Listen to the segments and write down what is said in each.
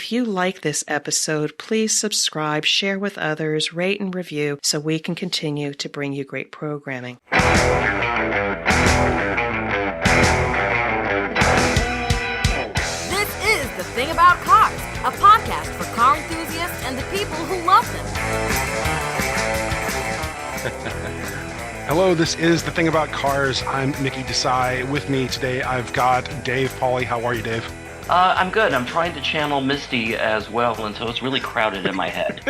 If you like this episode, please subscribe, share with others, rate and review so we can continue to bring you great programming. This is The Thing About Cars, a podcast for car enthusiasts and the people who love them. Hello, this is The Thing About Cars. I'm Mickey Desai. With me today, I've got Dave Pauly. How are you, Dave? I'm good. I'm trying to channel Misty as well, and so it's really crowded in my head.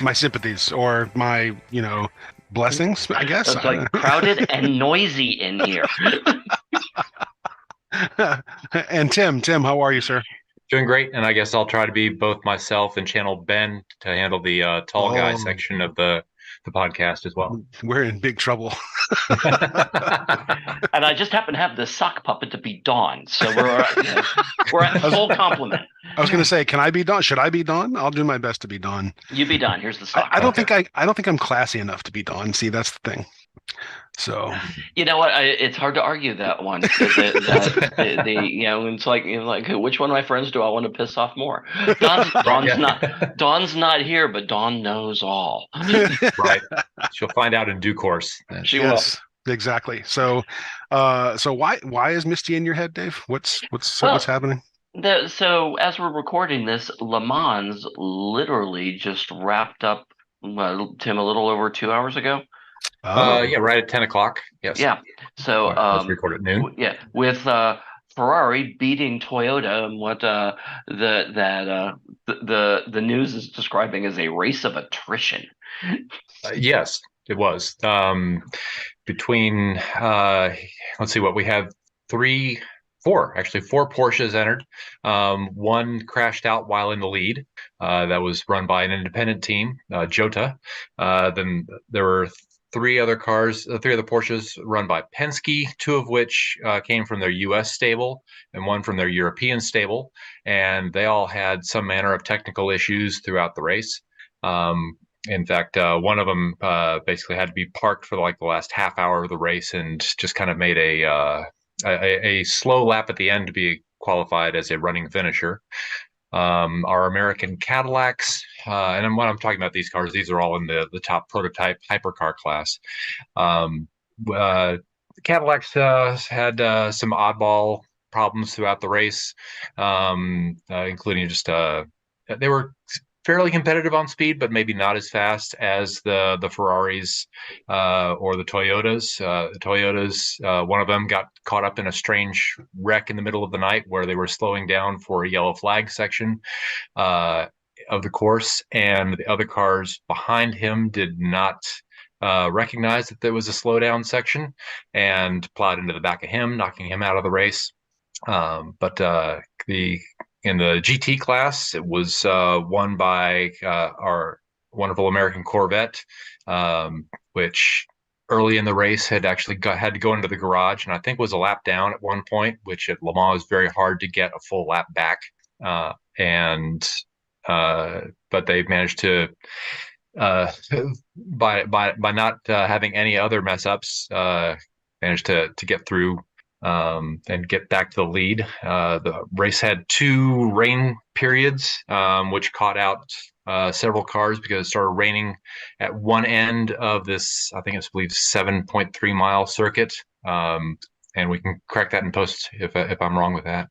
My sympathies, or my, blessings, I guess. It's like crowded and noisy in here. And Tim, how are you, sir? Doing great, and I guess I'll try to be both myself and channel Ben to handle the tall guy section of the podcast as well. We're in big trouble. And I just happen to have the sock puppet to be Dawn, so we're at full complement. I was going to say, can I be Dawn? Should I be Dawn? I'll do my best to be Dawn. You be Dawn. Here's the sock. I don't think I'm classy enough to be Dawn. See, that's the thing. So you know what? It's hard to argue that one because it's like which one of my friends do I want to piss off more? Dawn's not here, but Dawn knows all. Right. She'll find out in due course. She will. Exactly. So why is Misty in your head, Dave? What's happening? So as we're recording this, Le Mans literally just wrapped up, Tim, a little over 2 hours ago. Yeah, right at 10 o'clock. Yes. Yeah. So let's record at noon. Yeah, with Ferrari beating Toyota in what the news is describing as a race of attrition. Yes, it was. Between let's see what we have. Four Porsches entered. One crashed out while in the lead. That was run by an independent team, Jota. Then there were three other Porsches run by Penske, two of which came from their U.S. stable and one from their European stable. And they all had some manner of technical issues throughout the race. In fact, one of them basically had to be parked for the last half hour of the race and just kind of made a slow lap at the end to be qualified as a running finisher. Our American Cadillacs, and when I'm talking about these cars, these are all in the top prototype hypercar class. Cadillacs had some oddball problems throughout the race, including just they were fairly competitive on speed, but maybe not as fast as the Ferraris or the Toyotas. One of them got caught up in a strange wreck in the middle of the night where they were slowing down for a yellow flag section of the course, and the other cars behind him did not recognize that there was a slowdown section and plowed into the back of him, knocking him out of the race. In the GT class, it was won by our wonderful American Corvette, which early in the race had actually had to go into the garage and I think was a lap down at one point, which at Le Mans is very hard to get a full lap back. But they managed to, by not having any other mess ups, managed to get through and get back to the lead. The race had two rain periods, which caught out several cars because it started raining at one end of this, I believe 7.3 mile circuit. And we can correct that in post if I'm wrong with that.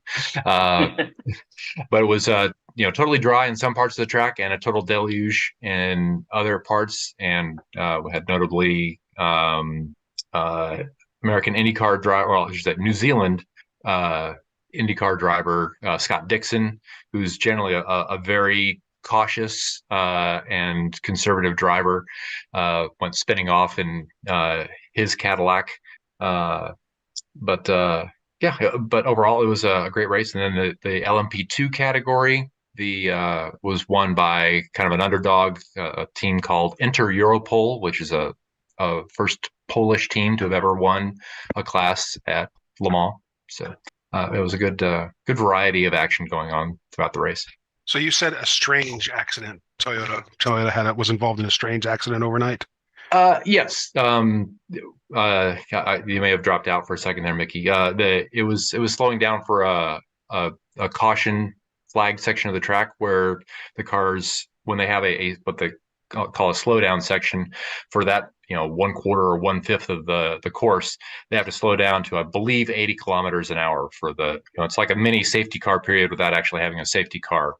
But it was totally dry in some parts of the track and a total deluge in other parts. And we had notably American IndyCar driver, well, I should say New Zealand IndyCar driver Scott Dixon, who's generally a very cautious and conservative driver, went spinning off in his Cadillac. But overall it was a great race. And then the LMP2 category, was won by kind of an underdog, a team called Inter Europol, which is a first Polish team to have ever won a class at Le Mans. So it was a good variety of action going on throughout the race. So you said a strange accident. Toyota was involved in a strange accident overnight. Yes. You may have dropped out for a second there, Mickey. It was slowing down for a caution flag section of the track where the cars, when they have what they call a slowdown section for that, 1/4 or 1/5 of the course, they have to slow down to, I believe, 80 kilometers an hour for it's like a mini safety car period without actually having a safety car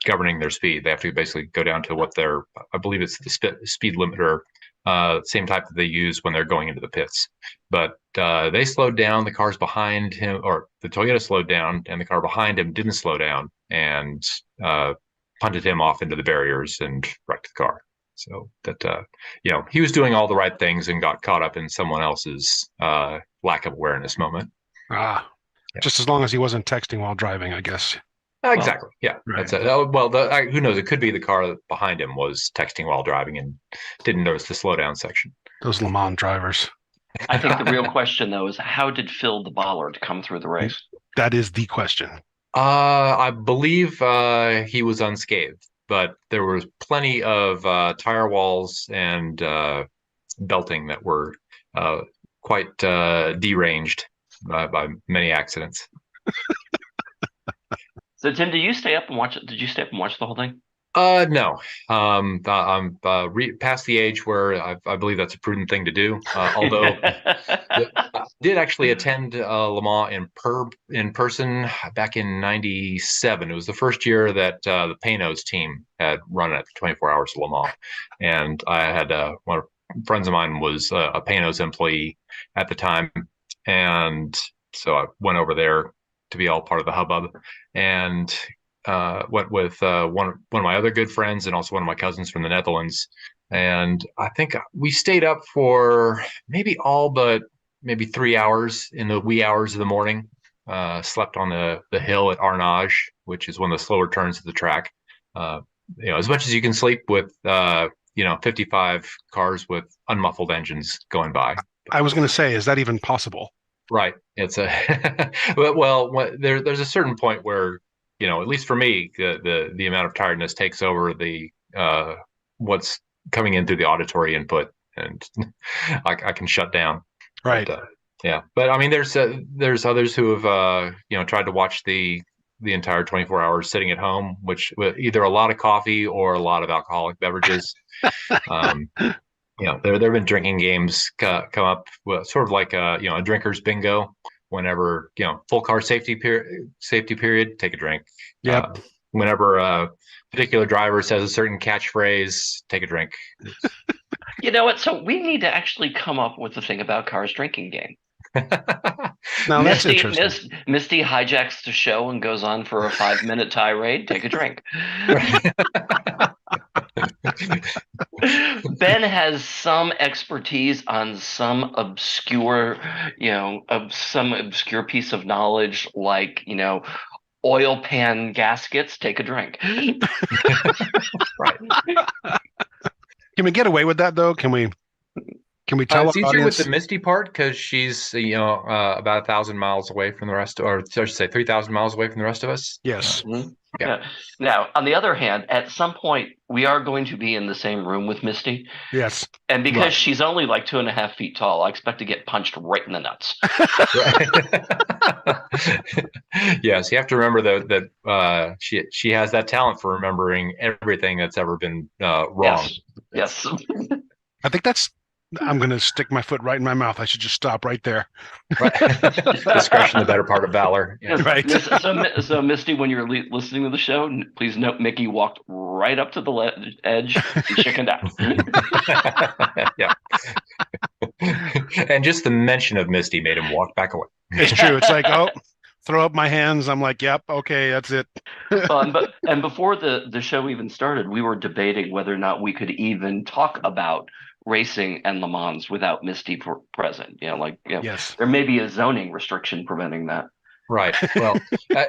governing their speed. They have to basically go down to what I believe it's the speed limiter, same type that they use when they're going into the pits. But they slowed down, the cars behind him, or the Toyota slowed down, and the car behind him didn't slow down and punted him off into the barriers and wrecked the car. So that, he was doing all the right things and got caught up in someone else's lack of awareness moment. Yeah. Just as long as he wasn't texting while driving, I guess. Exactly. Yeah. Right. That's it. Who knows? It could be the car behind him was texting while driving and didn't notice the slowdown section. Those Le Mans drivers. I think the real question, though, is how did Phil the Bollard come through the race? That is the question. I believe he was unscathed, but there was plenty of tire walls and belting that were quite deranged by many accidents. So, Tim, did you stay up and watch it? Did you stay up and watch the whole thing? No. I'm past the age where I believe that's a prudent thing to do. Although I did actually attend Le Mans in person back in '97. It was the first year that the Paynos team had run it 24 hours of Le Mans, and I had one of friends of mine was a Paynos employee at the time, and so I went over there to be all part of the hubbub, and went with one of my other good friends and also one of my cousins from the Netherlands. And I think we stayed up for maybe all but maybe 3 hours in the wee hours of the morning. Slept on the hill at Arnage, which is one of the slower turns of the track. As much as you can sleep with 55 cars with unmuffled engines going by. I was going to say, is that even possible? Right. It's there's a certain point where, at least for me, the amount of tiredness takes over the what's coming in through the auditory input, and I can shut down. Right. But, but I mean, there's others who have tried to watch the entire 24 hours sitting at home, which with either a lot of coffee or a lot of alcoholic beverages. There have been drinking games come up, sort of like a drinker's bingo. Whenever full car safety period, take a drink. Yep. Whenever a particular driver says a certain catchphrase, take a drink. You know what? So we need to actually come up with a thing about cars drinking game. Now that's interesting. Misty hijacks the show and goes on for a 5-minute tirade. Take a drink. Ben has some expertise on some obscure piece of knowledge, like oil pan gaskets. Take a drink. Right. Can we get away with that though? Can we tell it's our easier audience? with the Misty part because she's about 1,000 miles away from the rest, or I should say 3,000 miles away from the rest of us. Yes. Yeah. Now, on the other hand, at some point we are going to be in the same room with Misty. Yes. And because she's only like 2.5 feet tall, I expect to get punched right in the nuts. Yes, you have to remember that she has that talent for remembering everything that's ever been wrong. Yes. I think I'm going to stick my foot right in my mouth. I should just stop right there. Right. Discretion, the better part of valor. Yeah. Right. So, Misty, when you're listening to the show, please note Mickey walked right up to the edge and chickened out. Yeah. And just the mention of Misty made him walk back away. It's true. It's like, throw up my hands. I'm like, yep, okay, that's it. And before the show even started, we were debating whether or not we could even talk about racing and Le Mans without Misty present. Yes. There may be a zoning restriction preventing that. Right. Well,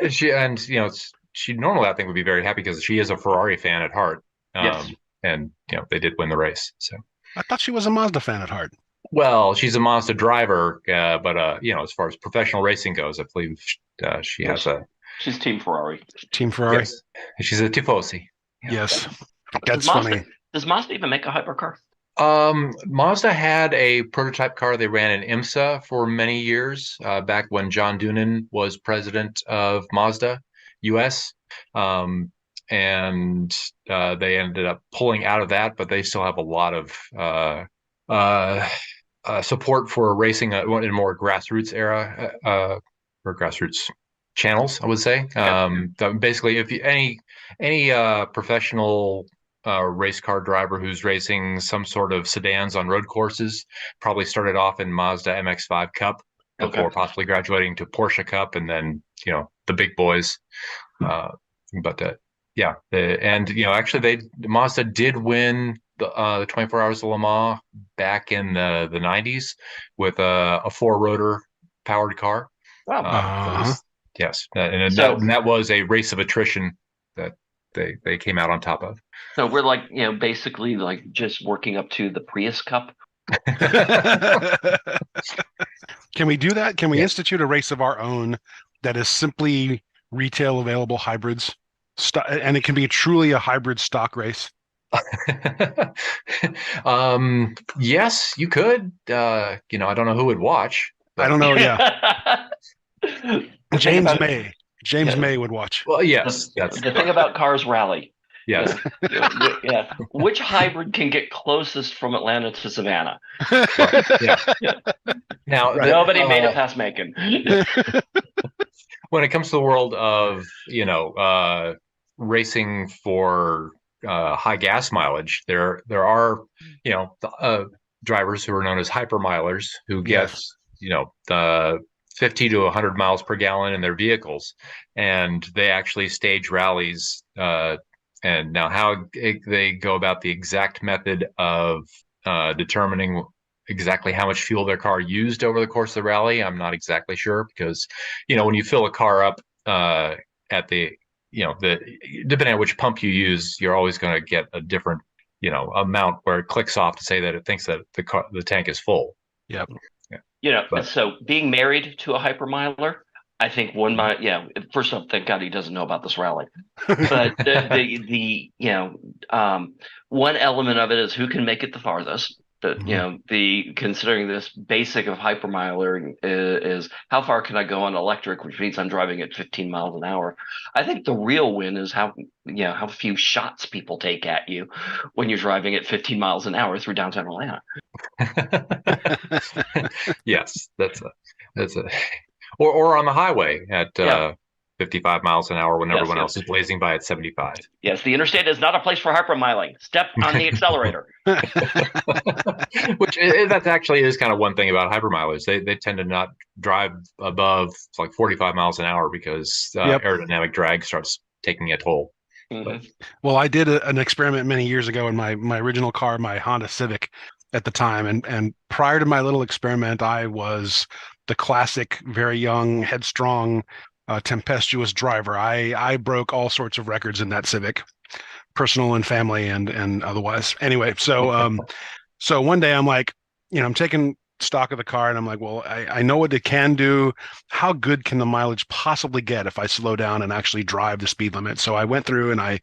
she normally I think would be very happy because she is a Ferrari fan at heart. Yes. And they did win the race. So I thought she was a Mazda fan at heart. Well, she's a Mazda driver, but as far as professional racing goes, I believe she has She's Team Ferrari. Team Ferrari. Yes. She's a tifosi. Yes. That's funny. Does Mazda even make a hypercar? Mazda had a prototype car they ran in IMSA for many years, back when John Doonan was president of Mazda US. And they ended up pulling out of that, but they still have a lot of support for racing in a more grassroots era, or grassroots channels, I would say. Basically, if any professional race car driver who's racing some sort of sedans on road courses probably started off in Mazda MX-5 Cup before possibly graduating to Porsche Cup, and then the big boys. Actually, Mazda did win the 24 Hours of Le Mans back in the 90s with a four-rotor powered car. Wow. Yes, that was a race of attrition that they came out on top of. So we're like, basically like just working up to the Prius Cup. Can we do that? Can we institute a race of our own that is simply retail available hybrids? And it can be truly a hybrid stock race. Yes, you could. I don't know who would watch. But... I don't know. Yeah. James May would watch. Well, yes. The thing about Cars Rally. Yes. Yeah. Which hybrid can get closest from Atlanta to Savannah? Right. Yeah. Now, nobody made it past Macon. When it comes to the world of, racing for high gas mileage, there are, drivers who are known as hypermilers who get, the 50 to 100 miles per gallon in their vehicles, and they actually stage rallies. And now how they go about the exact method of determining exactly how much fuel their car used over the course of the rally, I'm not exactly sure, because, when you fill a car up at the, depending on which pump you use, you're always going to get a different, amount where it clicks off to say that it thinks that the tank is full. Yep. So being married to a hypermiler, I think first off, thank God he doesn't know about this rally. But one element of it is who can make it the farthest. Considering this basic of hypermiling is how far can I go on electric, which means I'm driving at 15 miles an hour. I think the real win is how few shots people take at you when you're driving at 15 miles an hour through downtown Atlanta. Yes, that's a or on the highway at 55 miles an hour when everyone else is blazing by at 75. Yes, the interstate is not a place for hypermiling. Step on the accelerator. Which that actually is kind of one thing about hypermilers. They tend to not drive above like 45 miles an hour because aerodynamic drag starts taking a toll. Mm-hmm. Well, I did an experiment many years ago in my original car, my Honda Civic at the time. And prior to my little experiment, I was the classic, very young, headstrong, tempestuous driver. I broke all sorts of records in that Civic, personal and family and otherwise. Anyway, so so one day I'm like, I'm taking stock of the car and I'm like, well, I know what it can do. How good can the mileage possibly get if I slow down and actually drive the speed limit? So I went through and I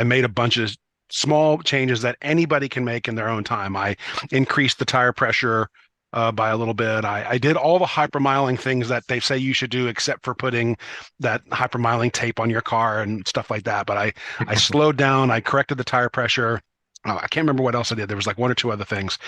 made a bunch of small changes that anybody can make in their own time. I increased the tire pressure by a little bit. I did all the hypermiling things that they say you should do, except for putting that hypermiling tape on your car and stuff like that. But I slowed down. I corrected the tire pressure. I can't remember what else I did. There was like one or two other things.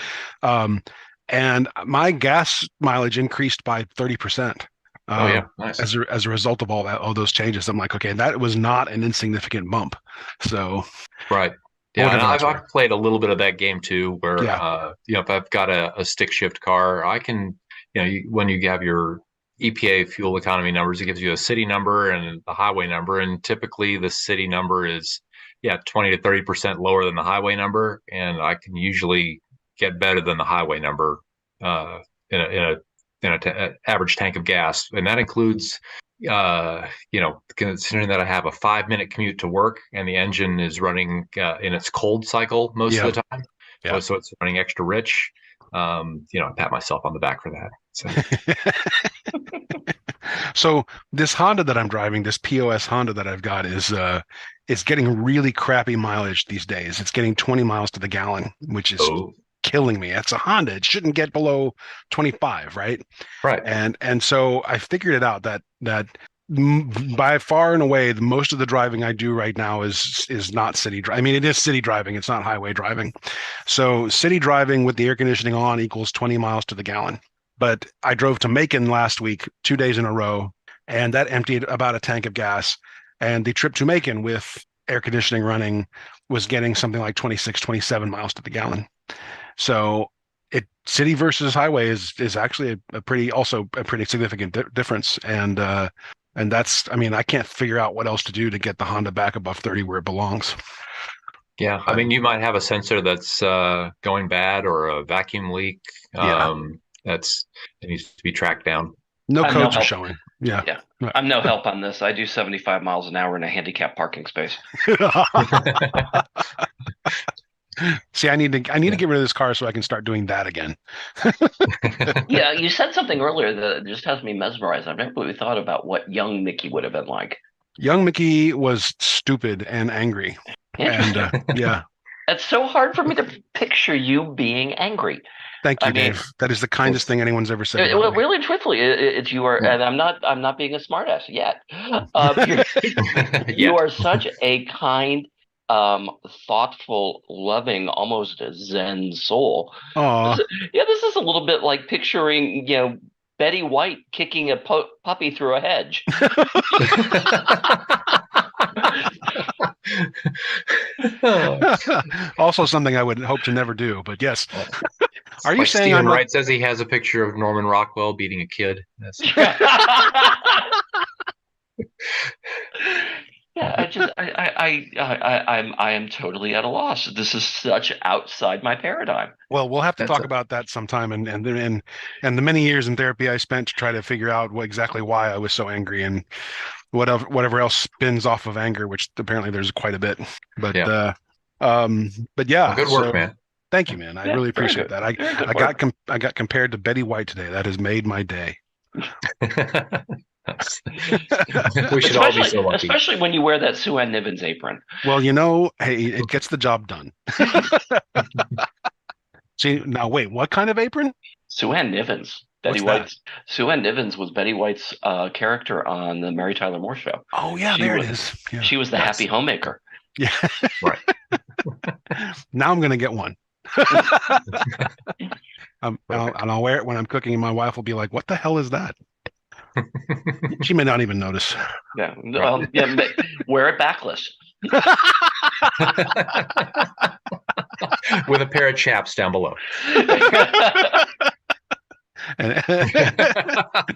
And my gas mileage increased by 30%. Nice. As a result of all those changes. I'm like, okay, that was not an insignificant bump. So, right. Yeah, and I've played a little bit of that game too, where if I've got a stick shift car, I can, when you have your EPA fuel economy numbers, it gives you a city number and a highway number, and typically the city number is 20 to 30% lower than the highway number, and I can usually get better than the highway number in an average tank of gas, and that includes. Considering that I have a 5-minute commute to work and the engine is running in its cold cycle most of the time, so it's running extra rich. I pat myself on the back for that. So this Honda that I'm driving, this POS Honda that I've got is getting really crappy mileage these days. It's getting 20 miles to the gallon, which is killing me. It's a Honda. It shouldn't get below 25, right? Right. And so I figured it out that By far and away, most of the driving I do right now is not city driving. I mean, it is city driving. It's not highway driving. So city driving with the air conditioning on equals 20 miles to the gallon. But I drove to Macon last week, 2 days in a row, and that emptied about a tank of gas. And the trip to Macon with air conditioning running was getting something like 26, 27 miles to the gallon. So city versus highway is actually a pretty significant difference. And that's, I mean, I can't figure out what else to do to get the Honda back above 30 where it belongs. Yeah, I mean, you might have a sensor that's going bad or a vacuum leak. It needs to be tracked down. No codes are showing. Yeah. Right. I'm no help on this. I do 75 miles an hour in a handicapped parking space. See, I need to get rid of this car so I can start doing that again. Yeah, you said something earlier that just has me mesmerized. I've never really thought about what young Mickey would have been like. Young Mickey was stupid and angry. And yeah. It's so hard for me to picture you being angry. Thank you, Dave. That is the kindest thing anyone's ever said. Really, truthfully, it's you are, and I'm not being a smartass yet. You are such a kind, thoughtful, loving, almost a Zen soul. Aww. Yeah, this is a little bit like picturing, Betty White kicking a puppy through a hedge. Also something I would hope to never do, but yes. Are you like saying Stephen Wright says he has a picture of Norman Rockwell beating a kid? Yeah, I am totally at a loss. This is such outside my paradigm. Well, we'll have to talk about that sometime, and the many years in therapy I spent to try to figure out exactly why I was so angry and whatever else spins off of anger, which apparently there's quite a bit. But yeah, well, good work, man. Thank you, man. I really appreciate that. I got compared to Betty White today. That has made my day. We should all be so lucky. Especially when you wear that Sue Ann Nivens apron. Well, hey, it gets the job done. See, now wait, what kind of apron? Sue Ann Nivens. Sue Ann Nivens was Betty White's character on the Mary Tyler Moore Show. Oh yeah, it is. Yeah. She was the happy homemaker. Yeah. Right. Now I'm gonna get one. And I'll wear it when I'm cooking, and my wife will be like, "What the hell is that?" She may not even notice. Yeah, wear it backless. With a pair of chaps down below.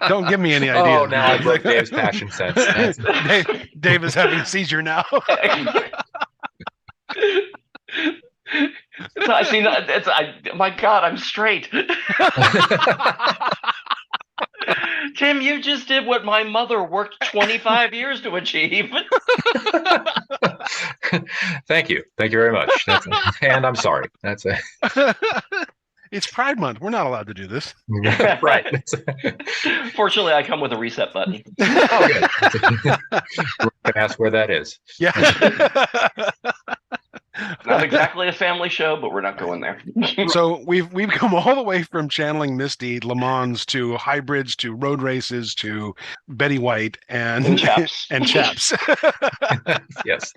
Don't give me any ideas. Oh, now I broke Dave's passion sense. Dave is having a seizure now. I see. My God, I'm straight. Tim, you just did what my mother worked 25 years to achieve. Thank you very much. And I'm sorry. It's Pride Month. We're not allowed to do this. Right. Fortunately, I come with a reset button. Oh, good. We're going to ask where that is. Yeah. Not exactly a family show, but we're not going there. So we've come all the way from channeling Misty, Le Mans, to hybrids, to road races, to Betty White, and chaps. And chaps. Yes.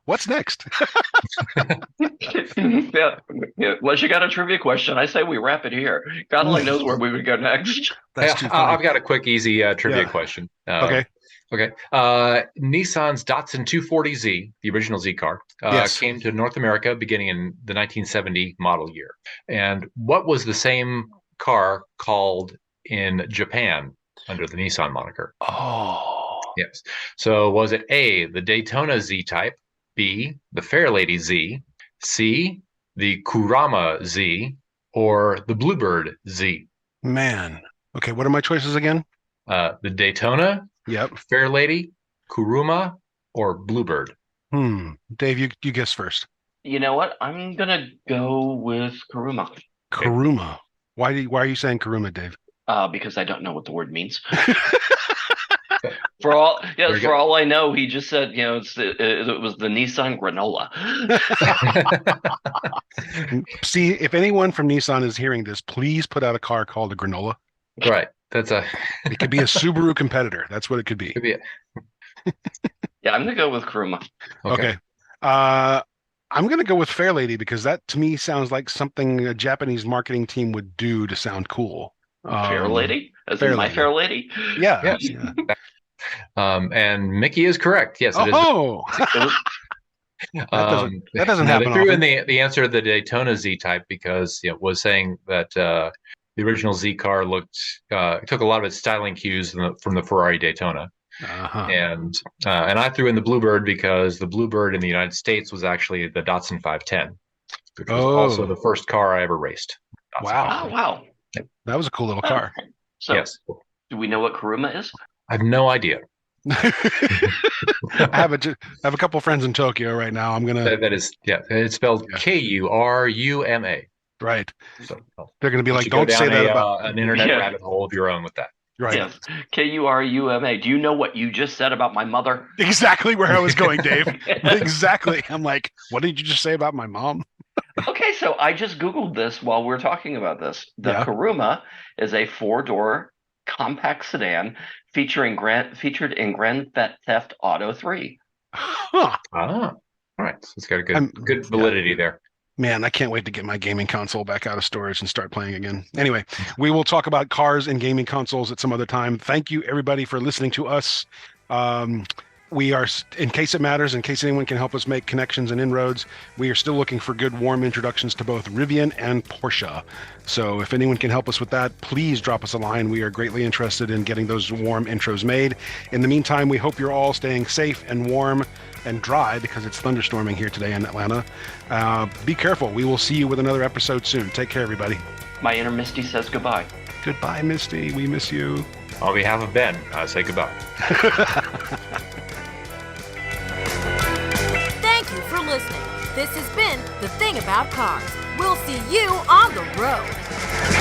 What's next? Yeah. Unless you got a trivia question, I say we wrap it here. God only knows where we would go next. I've got a quick, easy trivia question. Okay. Nissan's Datsun 240Z, the original Z car, came to North America beginning in the 1970 model year. And what was the same car called in Japan under the Nissan moniker? Oh. Yes. So was it A, the Daytona Z type, B, the Fairlady Z, C, the Kurama Z, or the Bluebird Z? Man. Okay, what are my choices again? The Daytona, yep, Fairlady, Kuruma, or Bluebird? Dave, you guess first. You know what? I'm gonna go with Kuruma. Kuruma. Why are you saying Kuruma, Dave? Because I don't know what the word means. For all I know, he just said, it was the Nissan granola. See, if anyone from Nissan is hearing this, please put out a car called a granola. Right. That's a. It could be a Subaru competitor. That's what it could be. Could be it. Yeah, I'm gonna go with Kuruma. Okay. I'm going to go with Fairlady because that to me sounds like something a Japanese marketing team would do to sound cool. Fair Lady? As Fair in My Lady. Fair Lady? Yeah. Yes. Yeah. And Mickey is correct. Yes, it is. Oh, that doesn't happen They threw in often. the answer of the Daytona Z type because it was saying that the original Z car took a lot of its styling cues from the Ferrari Daytona. Uh-huh. And I threw in the Bluebird because the Bluebird in the United States was actually the Datsun 510, which was also the first car I ever raced. Wow. Oh, wow. That was a cool little car. So, Yes. do we know what Kuruma is? I have no idea. I have a couple friends in Tokyo right now. I'm gonna. That is, yeah. It's spelled Kuruma. Right. So They're gonna be like, you don't go say down that about. an internet Yeah. rabbit hole of your own with that. Right. Yes. Kuruma. Do you know what you just said about my mother? Exactly where I was going, Dave. Exactly. I'm like, what did you just say about my mom? Okay, so I just Googled this while we're talking about this. The Yeah. Kuruma is a 4-door compact sedan featured in Grand Theft Auto 3. Huh. All right. So it's got a I'm- good validity there. Man, I can't wait to get my gaming console back out of storage and start playing again. Anyway, we will talk about cars and gaming consoles at some other time. Thank you, everybody, for listening to us. We are, in case it matters, in case anyone can help us make connections and inroads, we are still looking for good, warm introductions to both Rivian and Porsche. So if anyone can help us with that, please drop us a line. We are greatly interested in getting those warm intros made. In the meantime, we hope you're all staying safe and warm and dry because it's thunderstorming here today in Atlanta. Be careful. We will see you with another episode soon. Take care, everybody. My inner Misty says goodbye. Goodbye, Misty. We miss you. On behalf of Ben, I say goodbye. Thank you for listening. This has been The Thing About Cars. We'll see you on the road.